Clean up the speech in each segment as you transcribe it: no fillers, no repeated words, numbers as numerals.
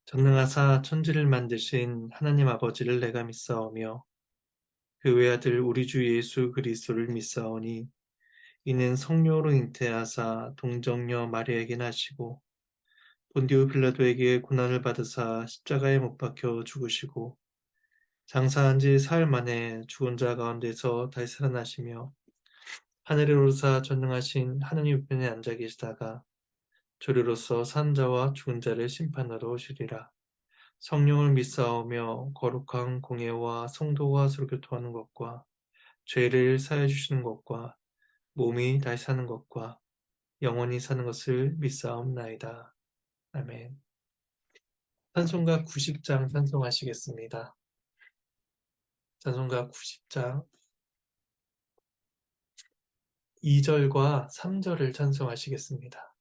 전능하사 천지를 만드신 하나님 아버지를 내가 믿사오며 그 외아들 우리 주 예수 그리스도를 믿사오니 이는 성령으로 잉태하사 동정녀 마리아에게 나시고 본디오 빌라도에게 고난을 받으사 십자가에 못 박혀 죽으시고 장사한 지 사흘 만에 죽은 자 가운데서 다시 살아나시며 하늘에 오르사 전능하신 하느님 우편에 앉아 계시다가 조리로서 산 자와 죽은 자를 심판하러 오시리라. 성령을 믿사오며 거룩한 공예와 성도와 서로 교통하는 것과 죄를 사해 주시는 것과 몸이 다시 사는 것과 영원히 사는 것을 믿사옵나이다. 아멘. 찬송가 90장 찬송하시겠습니다. 찬송가 90장 2절과 3절을 찬송하시겠습니다.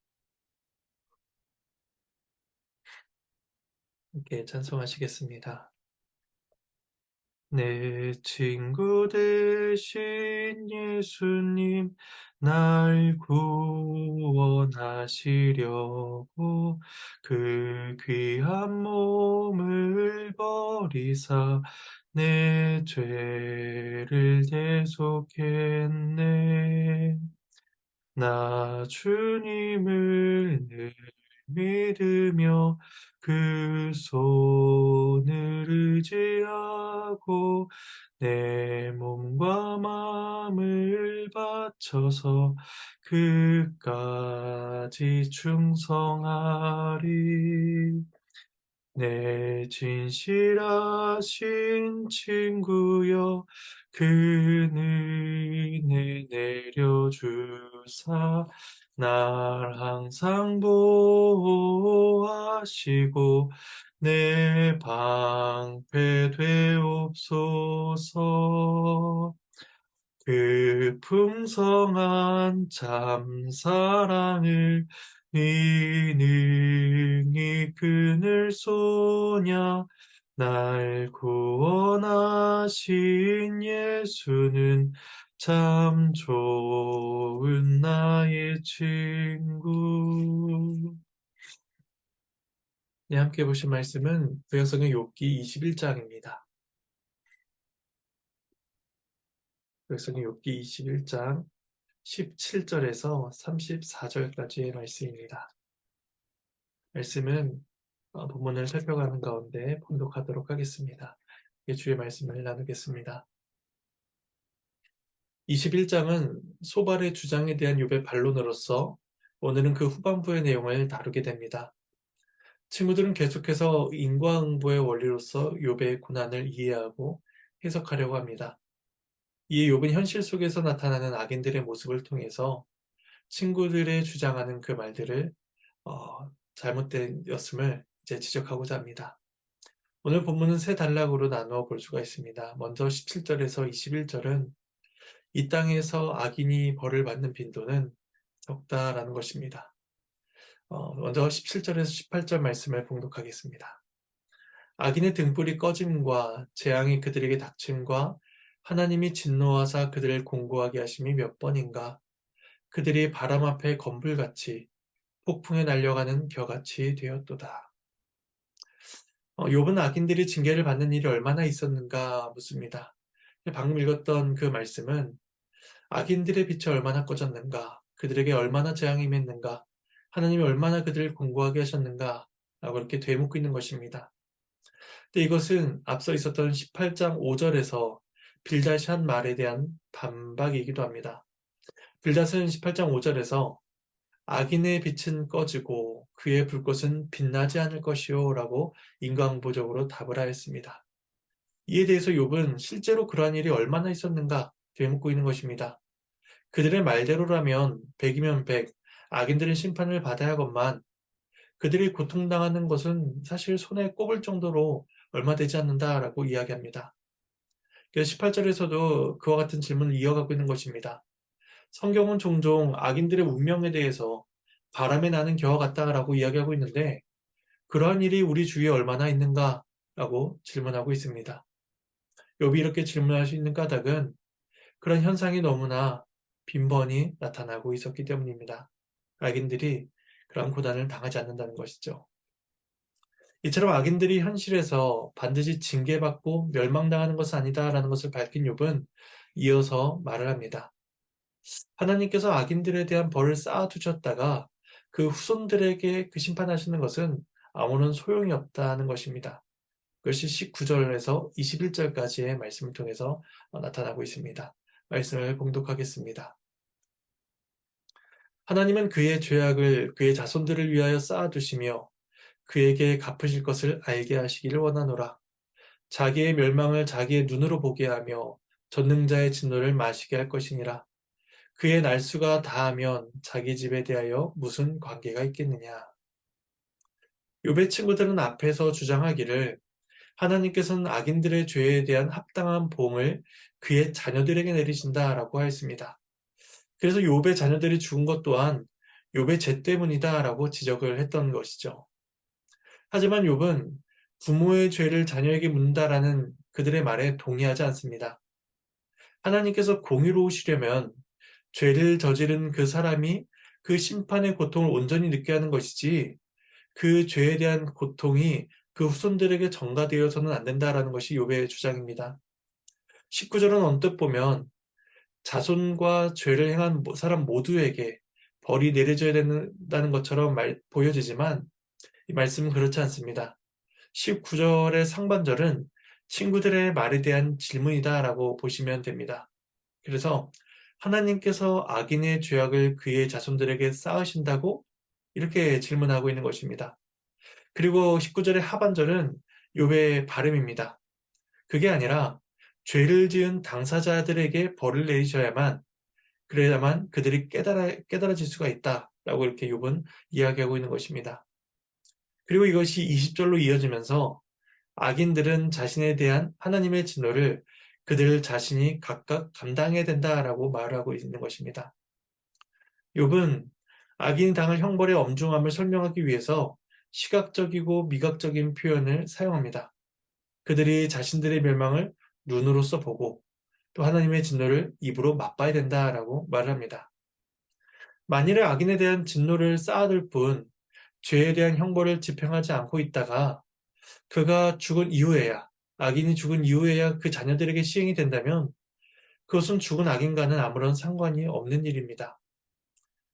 함께 찬송하시겠습니다. 내 친구 되신 예수님, 날 구원하시려고 그 귀한 몸을 버리사 내 죄를 대속했네. 나 주님을 늘 믿으며 그 손을 의지하고 내 몸과 마음을 바쳐서 그까지 충성하리. 내 진실하신 친구여 그 은혜 내려주사 날 항상 보호하시고 내 방패 되옵소서. 그 풍성한 참 사랑을 네 능히 그늘 쏘냐. 날 구원하신 예수는 참 좋은 나의 친구. 네, 함께 보신 말씀은 구약성경 욥기 21장입니다. 구약성경 욥기 21장 17절에서 34절까지의 말씀입니다. 말씀은 본문을 살펴가는 가운데 봉독하도록 하겠습니다. 주의 말씀을 나누겠습니다. 21장은 소발의 주장에 대한 욥의 반론으로서 오늘은 그 후반부의 내용을 다루게 됩니다. 친구들은 계속해서 인과응보의 원리로서 욥의 고난을 이해하고 해석하려고 합니다. 이에 욥은 현실 속에서 나타나는 악인들의 모습을 통해서 친구들의 주장하는 그 말들을 잘못되었음을 이제 지적하고자 합니다. 오늘 본문은 세 단락으로 나누어 볼 수가 있습니다. 먼저 17절에서 21절은 이 땅에서 악인이 벌을 받는 빈도는 적다라는 것입니다. 먼저 17절에서 18절 말씀을 봉독하겠습니다. 악인의 등불이 꺼짐과 재앙이 그들에게 닥침과 하나님이 진노하사 그들을 공고하게 하심이 몇 번인가. 그들이 바람 앞에 검불같이 폭풍에 날려가는 겨같이 되었도다. 욥은 악인들이 징계를 받는 일이 얼마나 있었는가 묻습니다. 방금 읽었던 그 말씀은 악인들의 빛이 얼마나 꺼졌는가, 그들에게 얼마나 재앙이 임했는가, 하나님이 얼마나 그들을 공고하게 하셨는가 라고 이렇게 되묻고 있는 것입니다. 근데 이것은 앞서 있었던 18장 5절에서 빌닷이 한 말에 대한 반박이기도 합니다. 빌닷은 18장 5절에서 악인의 빛은 꺼지고 그의 불꽃은 빛나지 않을 것이요 라고 인과응보적으로 답을 하였습니다. 이에 대해서 욥은 실제로 그러한 일이 얼마나 있었는가 되묻고 있는 것입니다. 그들의 말대로라면 100이면 100, 악인들은 심판을 받아야건만 그들이 고통당하는 것은 사실 손에 꼽을 정도로 얼마 되지 않는다라고 이야기합니다. 그래서 18절에서도 그와 같은 질문을 이어가고 있는 것입니다. 성경은 종종 악인들의 운명에 대해서 바람에 나는 겨와 같다라고 이야기하고 있는데 그러한 일이 우리 주위에 얼마나 있는가라고 질문하고 있습니다. 욥이 이렇게 질문할 수 있는 까닭은 그런 현상이 너무나 빈번히 나타나고 있었기 때문입니다. 악인들이 그러한 고난을 당하지 않는다는 것이죠. 이처럼 악인들이 현실에서 반드시 징계받고 멸망당하는 것은 아니다라는 것을 밝힌 욥은 이어서 말을 합니다. 하나님께서 악인들에 대한 벌을 쌓아두셨다가 그 후손들에게 그 심판하시는 것은 아무런 소용이 없다는 것입니다. 그것이 19절에서 21절까지의 말씀을 통해서 나타나고 있습니다. 말씀을 봉독하겠습니다. 하나님은 그의 죄악을 그의 자손들을 위하여 쌓아두시며 그에게 갚으실 것을 알게 하시기를 원하노라. 자기의 멸망을 자기의 눈으로 보게 하며 전능자의 진노를 마시게 할 것이니라. 그의 날수가 다하면 자기 집에 대하여 무슨 관계가 있겠느냐. 욥의 친구들은 앞에서 주장하기를 하나님께서는 악인들의 죄에 대한 합당한 봉을 그의 자녀들에게 내리신다라고 하였습니다. 그래서 욥의 자녀들이 죽은 것 또한 욥의 죄 때문이다라고 지적을 했던 것이죠. 하지만 욥은 부모의 죄를 자녀에게 묻는다라는 그들의 말에 동의하지 않습니다. 하나님께서 공의로우시려면 죄를 저지른 그 사람이 그 심판의 고통을 온전히 느껴 하는 것이지 그 죄에 대한 고통이 그 후손들에게 전가되어서는 안 된다라는 것이 욥의 주장입니다. 19절은 언뜻 보면 자손과 죄를 행한 사람 모두에게 벌이 내려져야 된다는 것처럼 보여지지만 이 말씀은 그렇지 않습니다. 19절의 상반절은 친구들의 말에 대한 질문이다라고 보시면 됩니다. 그래서 하나님께서 악인의 죄악을 그의 자손들에게 쌓으신다고 이렇게 질문하고 있는 것입니다. 그리고 19절의 하반절은 욥의 발음입니다. 그게 아니라 죄를 지은 당사자들에게 벌을 내리셔야만 그래야만 그들이 깨달아질 수가 있다라고 이렇게 욥은 이야기하고 있는 것입니다. 그리고 이것이 20절로 이어지면서 악인들은 자신에 대한 하나님의 진노를 그들 자신이 각각 감당해야 된다라고 말하고 있는 것입니다. 욥은 악인이 당할 형벌의 엄중함을 설명하기 위해서 시각적이고 미각적인 표현을 사용합니다. 그들이 자신들의 멸망을 눈으로써 보고 또 하나님의 진노를 입으로 맛봐야 된다라고 말을 합니다. 만일에 악인에 대한 진노를 쌓아둘 뿐 죄에 대한 형벌을 집행하지 않고 있다가 그가 죽은 이후에야 악인이 죽은 이후에야 그 자녀들에게 시행이 된다면 그것은 죽은 악인과는 아무런 상관이 없는 일입니다.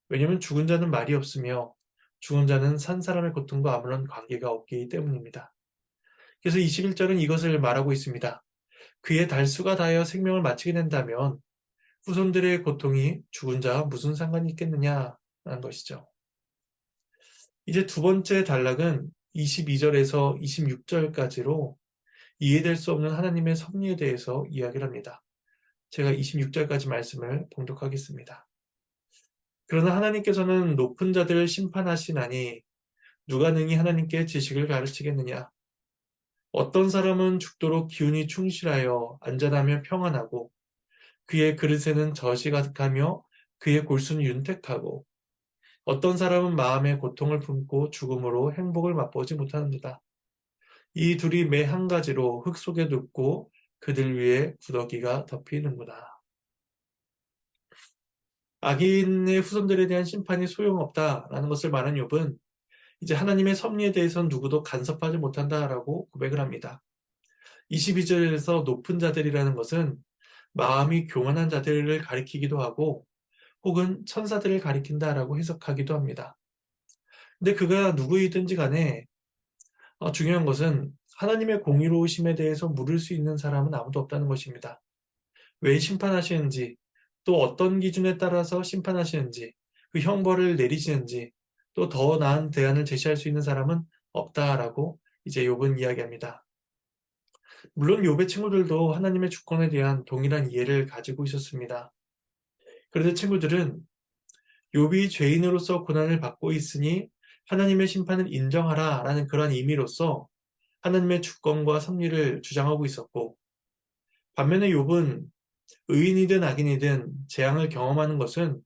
왜냐하면 죽은 자는 말이 없으며 죽은 자는 산 사람의 고통과 아무런 관계가 없기 때문입니다. 그래서 21절은 이것을 말하고 있습니다. 그의 달수가 다하여 생명을 마치게 된다면 후손들의 고통이 죽은 자와 무슨 상관이 있겠느냐라는 것이죠. 이제 두 번째 단락은 22절에서 26절까지로 이해될 수 없는 하나님의 섭리에 대해서 이야기를 합니다. 제가 26절까지 말씀을 봉독하겠습니다. 그러나 하나님께서는 높은 자들을 심판하시나니 누가 능히 하나님께 지식을 가르치겠느냐. 어떤 사람은 죽도록 기운이 충실하여 안전하며 평안하고 그의 그릇에는 젖이 가득하며 그의 골수는 윤택하고 어떤 사람은 마음에 고통을 품고 죽음으로 행복을 맛보지 못하는도다. 이 둘이 매 한 가지로 흙 속에 눕고 그들 위에 구더기가 덮이는구나. 악인의 후손들에 대한 심판이 소용없다라는 것을 말한 욥은 이제 하나님의 섭리에 대해서는 누구도 간섭하지 못한다라고 고백을 합니다. 22절에서 높은 자들이라는 것은 마음이 교만한 자들을 가리키기도 하고 혹은 천사들을 가리킨다라고 해석하기도 합니다. 근데 그가 누구이든지 간에 중요한 것은 하나님의 공의로우심에 대해서 물을 수 있는 사람은 아무도 없다는 것입니다. 왜 심판하시는지, 또 어떤 기준에 따라서 심판하시는지, 그 형벌을 내리시는지, 또 더 나은 대안을 제시할 수 있는 사람은 없다라고 이제 욥은 이야기합니다. 물론 욥의 친구들도 하나님의 주권에 대한 동일한 이해를 가지고 있었습니다. 그런데 친구들은 욥이 죄인으로서 고난을 받고 있으니 하나님의 심판을 인정하라 라는 그러한 의미로서 하나님의 주권과 섭리를 주장하고 있었고 반면에 욥은 의인이든 악인이든 재앙을 경험하는 것은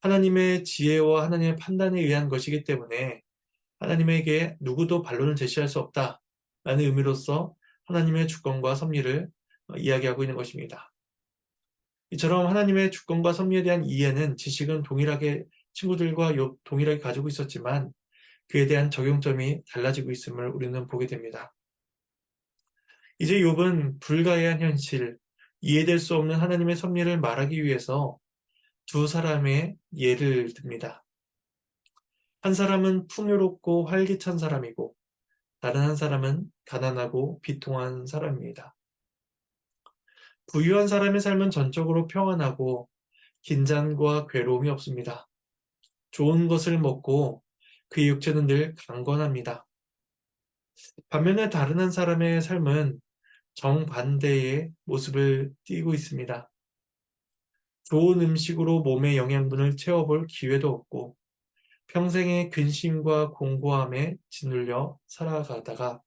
하나님의 지혜와 하나님의 판단에 의한 것이기 때문에 하나님에게 누구도 반론을 제시할 수 없다라는 의미로서 하나님의 주권과 섭리를 이야기하고 있는 것입니다. 이처럼 하나님의 주권과 섭리에 대한 이해는 지식은 동일하게 친구들과 동일하게 가지고 있었지만 그에 대한 적용점이 달라지고 있음을 우리는 보게 됩니다. 이제 욥은 불가해한 현실, 이해될 수 없는 하나님의 섭리를 말하기 위해서 두 사람의 예를 듭니다. 한 사람은 풍요롭고 활기찬 사람이고 다른 한 사람은 가난하고 비통한 사람입니다. 부유한 사람의 삶은 전적으로 평안하고 긴장과 괴로움이 없습니다. 좋은 것을 먹고 그의 육체는 늘 강건합니다. 반면에 다른 한 사람의 삶은 정반대의 모습을 띠고 있습니다. 좋은 음식으로 몸의 영양분을 채워볼 기회도 없고 평생의 근심과 공고함에 짓눌려 살아가다가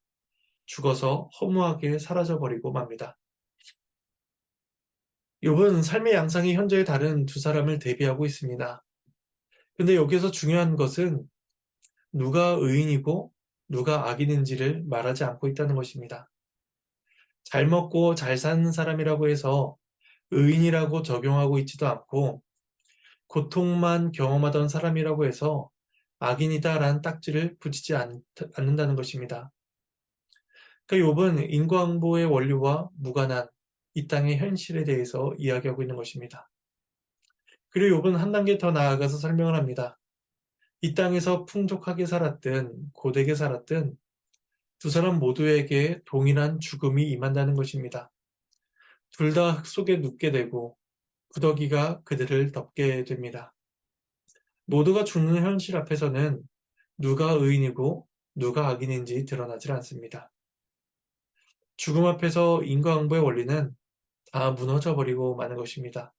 죽어서 허무하게 사라져버리고 맙니다. 욥은 삶의 양상이 현재의 다른 두 사람을 대비하고 있습니다. 근데 여기서 중요한 것은 누가 의인이고 누가 악인인지를 말하지 않고 있다는 것입니다. 잘 먹고 잘 사는 사람이라고 해서 의인이라고 적용하고 있지도 않고 고통만 경험하던 사람이라고 해서 악인이다라는 딱지를 붙이지 않는다는 것입니다. 그러니까 욥은 인과응보의 원리와 무관한 이 땅의 현실에 대해서 이야기하고 있는 것입니다. 그리고 욥은 한 단계 더 나아가서 설명을 합니다. 이 땅에서 풍족하게 살았든 고되게 살았든 두 사람 모두에게 동일한 죽음이 임한다는 것입니다. 둘 다 흙 속에 눕게 되고 구더기가 그들을 덮게 됩니다. 모두가 죽는 현실 앞에서는 누가 의인이고 누가 악인인지 드러나질 않습니다. 죽음 앞에서 인과응보의 원리는 다 무너져 버리고 마는 것입니다.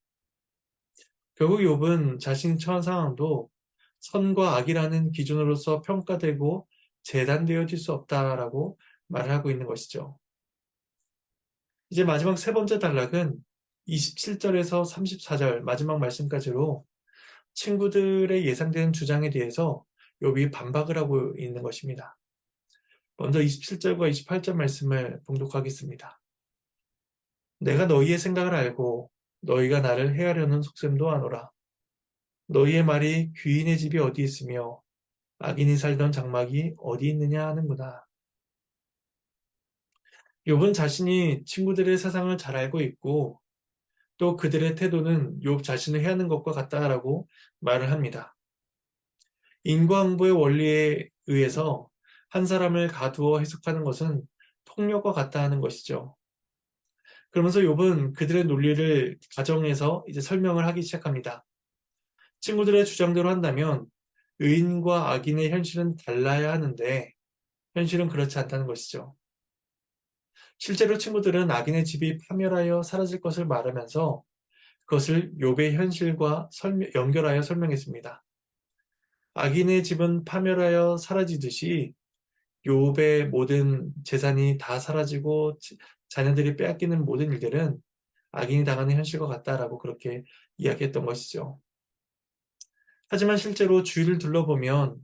결국 욥은 자신이 처한 상황도 선과 악이라는 기준으로서 평가되고 재단되어질 수 없다라고 말을 하고 있는 것이죠. 이제 마지막 세 번째 단락은 27절에서 34절 마지막 말씀까지로 친구들의 예상되는 주장에 대해서 욥이 반박을 하고 있는 것입니다. 먼저 27절과 28절 말씀을 봉독하겠습니다. 내가 너희의 생각을 알고 너희가 나를 해하려는 속셈도 아노라. 너희의 말이 귀인의 집이 어디 있으며 악인이 살던 장막이 어디 있느냐 하는구나. 욥은 자신이 친구들의 세상을 잘 알고 있고 또 그들의 태도는 욥 자신을 해하는 것과 같다라고 말을 합니다. 인과응보의 원리에 의해서 한 사람을 가두어 해석하는 것은 폭력과 같다 하는 것이죠. 그러면서 욥은 그들의 논리를 가정해서 이제 설명을 하기 시작합니다. 친구들의 주장대로 한다면 의인과 악인의 현실은 달라야 하는데 현실은 그렇지 않다는 것이죠. 실제로 친구들은 악인의 집이 파멸하여 사라질 것을 말하면서 그것을 욥의 현실과 연결하여 설명했습니다. 악인의 집은 파멸하여 사라지듯이 욥의 모든 재산이 다 사라지고 자녀들이 빼앗기는 모든 일들은 악인이 당하는 현실과 같다라고 그렇게 이야기했던 것이죠. 하지만 실제로 주위를 둘러보면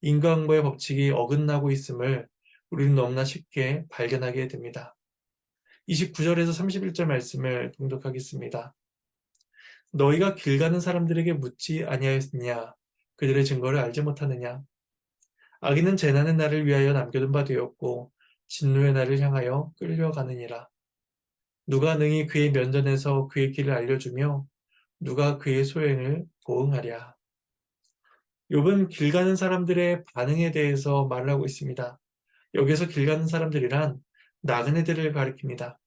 인과응보의 법칙이 어긋나고 있음을 우리는 너무나 쉽게 발견하게 됩니다. 29절에서 31절 말씀을 봉독하겠습니다. 너희가 길 가는 사람들에게 묻지 아니하였느냐? 그들의 증거를 알지 못하느냐? 악인은 재난의 날을 위하여 남겨둔 바 되었고 진노의 날을 향하여 끌려가느니라. 누가 능히 그의 면전에서 그의 길을 알려주며 누가 그의 소행을 보응하랴. 욥은 길 가는 사람들의 반응에 대해서 말을 하고 있습니다. 여기서 길 가는 사람들이란 나그네들을 가리킵니다.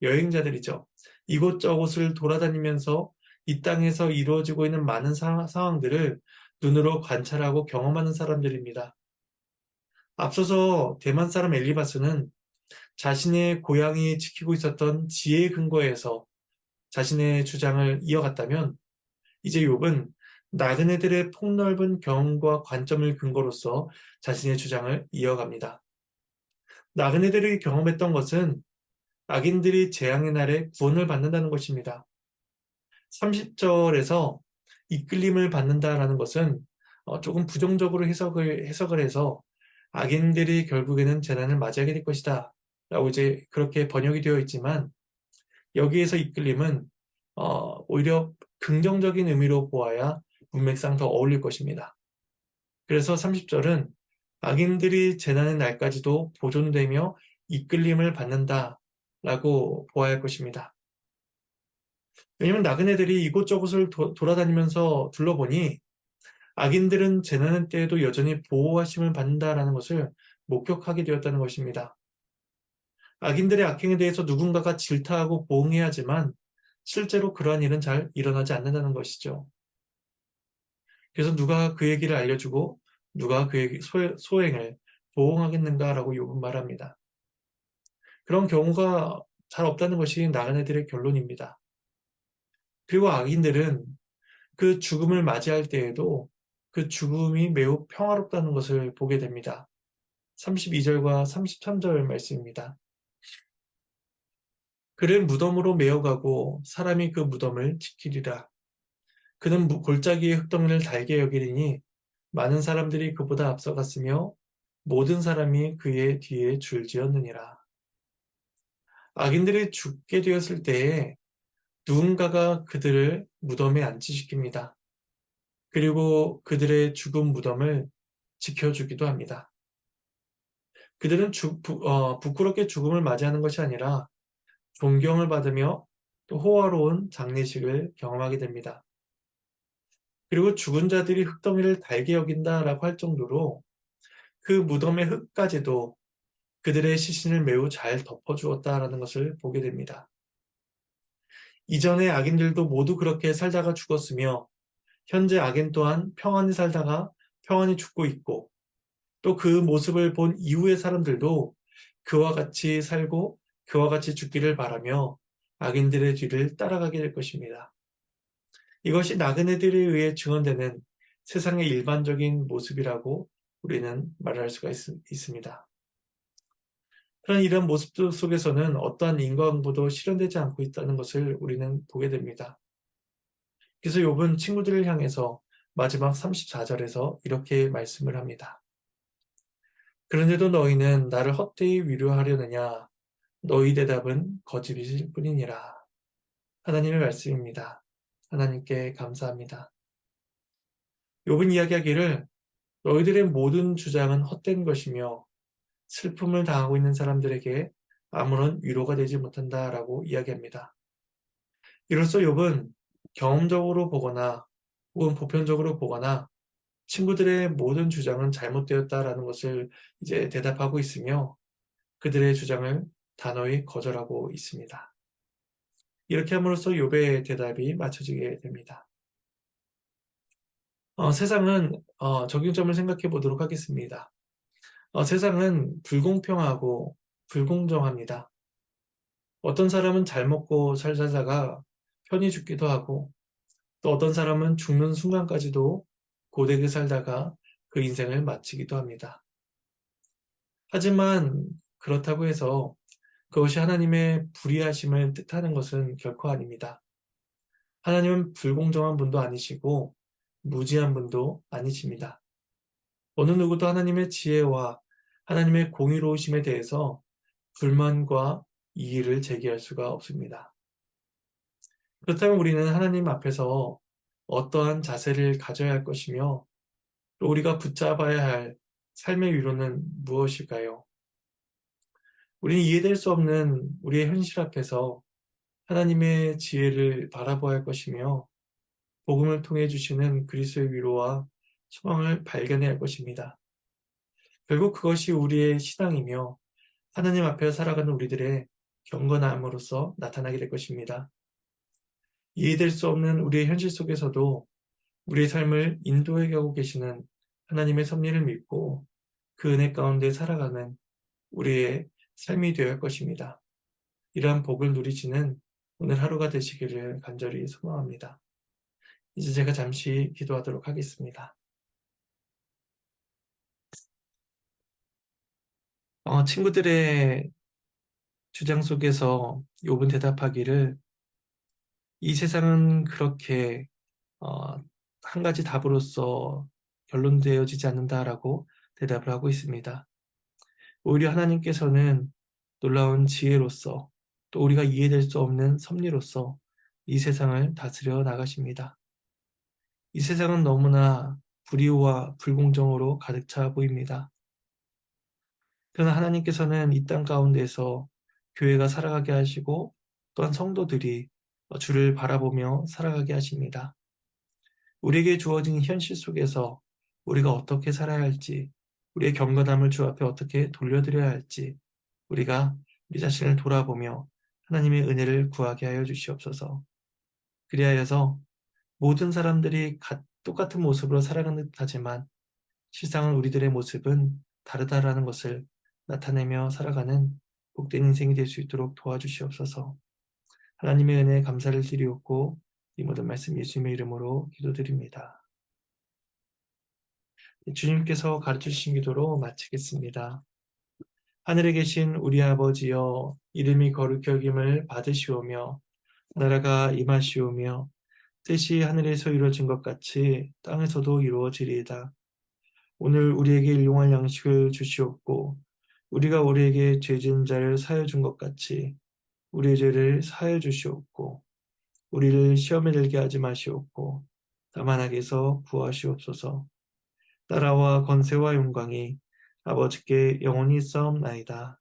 여행자들이죠. 이곳저곳을 돌아다니면서 이 땅에서 이루어지고 있는 많은 상황들을 눈으로 관찰하고 경험하는 사람들입니다. 앞서서 대만 사람 엘리바스는 자신의 고향이 지키고 있었던 지혜의 근거에서 자신의 주장을 이어갔다면 이제 욥은 나그네들의 폭넓은 경험과 관점을 근거로서 자신의 주장을 이어갑니다. 나그네들이 경험했던 것은 악인들이 재앙의 날에 구원을 받는다는 것입니다. 30절에서 이끌림을 받는다라는 것은 조금 부정적으로 해석을 해서 악인들이 결국에는 재난을 맞이하게 될 것이다 라고 이제 그렇게 번역이 되어 있지만 여기에서 이끌림은 오히려 긍정적인 의미로 보아야 문맥상 더 어울릴 것입니다. 그래서 30절은 악인들이 재난의 날까지도 보존되며 이끌림을 받는다라고 보아야 할 것입니다. 왜냐하면 나그네들이 이곳저곳을 돌아다니면서 둘러보니 악인들은 재난의 때에도 여전히 보호하심을 받는다라는 것을 목격하게 되었다는 것입니다. 악인들의 악행에 대해서 누군가가 질타하고 보응해야 하지만 실제로 그러한 일은 잘 일어나지 않는다는 것이죠. 그래서 누가 그 얘기를 알려주고 누가 그의 소행을 보응하겠는가라고 욥은 말합니다. 그런 경우가 잘 없다는 것이 나그네들의 결론입니다. 그리고 악인들은 그 죽음을 맞이할 때에도 그 죽음이 매우 평화롭다는 것을 보게 됩니다. 32절과 33절 말씀입니다. 그를 무덤으로 메어가고 사람이 그 무덤을 지키리라. 그는 골짜기의 흙덩이를 달게 여기리니 많은 사람들이 그보다 앞서갔으며 모든 사람이 그의 뒤에 줄지었느니라. 악인들이 죽게 되었을 때에 누군가가 그들을 무덤에 안치시킵니다. 그리고 그들의 죽은 무덤을 지켜주기도 합니다. 그들은 부끄럽게 죽음을 맞이하는 것이 아니라 존경을 받으며 또 호화로운 장례식을 경험하게 됩니다. 그리고 죽은 자들이 흙덩이를 달게 여긴다라고 할 정도로 그 무덤의 흙까지도 그들의 시신을 매우 잘 덮어주었다라는 것을 보게 됩니다. 이전의 악인들도 모두 그렇게 살다가 죽었으며 현재 악인 또한 평안히 살다가 평안히 죽고 있고 또 그 모습을 본 이후의 사람들도 그와 같이 살고 그와 같이 죽기를 바라며 악인들의 뒤를 따라가게 될 것입니다. 이것이 나그네들에 의해 증언되는 세상의 일반적인 모습이라고 우리는 말할 수가 있습니다. 그런 이런 모습 속에서는 어떠한 인과응보도 실현되지 않고 있다는 것을 우리는 보게 됩니다. 그래서 욥은 친구들을 향해서 마지막 34절에서 이렇게 말씀을 합니다. 그런데도 너희는 나를 헛되이 위로하려느냐? 너희 대답은 거짓일 뿐이니라. 하나님의 말씀입니다. 하나님께 감사합니다. 욥은 이야기하기를 너희들의 모든 주장은 헛된 것이며 슬픔을 당하고 있는 사람들에게 아무런 위로가 되지 못한다라고 이야기합니다. 이로써 욥은 경험적으로 보거나 혹은 보편적으로 보거나 친구들의 모든 주장은 잘못되었다라는 것을 이제 대답하고 있으며 그들의 주장을 단호히 거절하고 있습니다. 이렇게 함으로써 욥의 대답이 맞춰지게 됩니다. 세상은 적용점을 생각해 보도록 하겠습니다. 세상은 불공평하고 불공정합니다. 어떤 사람은 잘 먹고 잘 살다가 편히 죽기도 하고 또 어떤 사람은 죽는 순간까지도 고되게 살다가 그 인생을 마치기도 합니다. 하지만 그렇다고 해서 그것이 하나님의 불의하심을 뜻하는 것은 결코 아닙니다. 하나님은 불공정한 분도 아니시고 무지한 분도 아니십니다. 어느 누구도 하나님의 지혜와 하나님의 공의로우심에 대해서 불만과 이의를 제기할 수가 없습니다. 그렇다면 우리는 하나님 앞에서 어떠한 자세를 가져야 할 것이며 또 우리가 붙잡아야 할 삶의 위로는 무엇일까요? 우리는 이해될 수 없는 우리의 현실 앞에서 하나님의 지혜를 바라보아야 할 것이며 복음을 통해 주시는 그리스도의 위로와 소망을 발견해야 할 것입니다. 결국 그것이 우리의 신앙이며 하나님 앞에 살아가는 우리들의 경건함으로써 나타나게 될 것입니다. 이해될 수 없는 우리의 현실 속에서도 우리의 삶을 인도해 가고 계시는 하나님의 섭리를 믿고 그 은혜 가운데 살아가는 우리의 삶이 되어야 할 것입니다. 이러한 복을 누리시는 오늘 하루가 되시기를 간절히 소망합니다. 이제 제가 잠시 기도하도록 하겠습니다. 친구들의 주장 속에서 욥은 대답하기를 이 세상은 그렇게 어, 한 가지 답으로서 결론되어지지 않는다라고 대답을 하고 있습니다. 오히려 하나님께서는 놀라운 지혜로서 또 우리가 이해될 수 없는 섭리로서 이 세상을 다스려 나가십니다. 이 세상은 너무나 불의와 불공정으로 가득 차 보입니다. 그러나 하나님께서는 이 땅 가운데서 교회가 살아가게 하시고 또한 성도들이 주를 바라보며 살아가게 하십니다. 우리에게 주어진 현실 속에서 우리가 어떻게 살아야 할지, 우리의 경건함을 주 앞에 어떻게 돌려드려야 할지 우리가 우리 자신을 돌아보며 하나님의 은혜를 구하게 하여 주시옵소서. 그리하여서 모든 사람들이 똑같은 모습으로 살아가는 듯하지만 실상은 우리들의 모습은 다르다라는 것을 나타내며 살아가는 복된 인생이 될 수 있도록 도와주시옵소서. 하나님의 은혜에 감사를 드리옵고 이 모든 말씀 예수님의 이름으로 기도드립니다. 주님께서 가르쳐주신 기도로 마치겠습니다. 하늘에 계신 우리 아버지여, 이름이 거룩히 여김을 받으시오며 나라가 임하시오며 뜻이 하늘에서 이루어진 것 같이 땅에서도 이루어지리이다. 오늘 우리에게 일용할 양식을 주시옵고 우리가 우리에게 죄진 자를 사하여 준 것 같이 우리의 죄를 사하여 주시옵고 우리를 시험에 들게 하지 마시옵고 다만 악에서 구하시옵소서. 나라와 권세와 영광이 아버지께 영원히 있사옵나이다.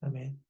아멘.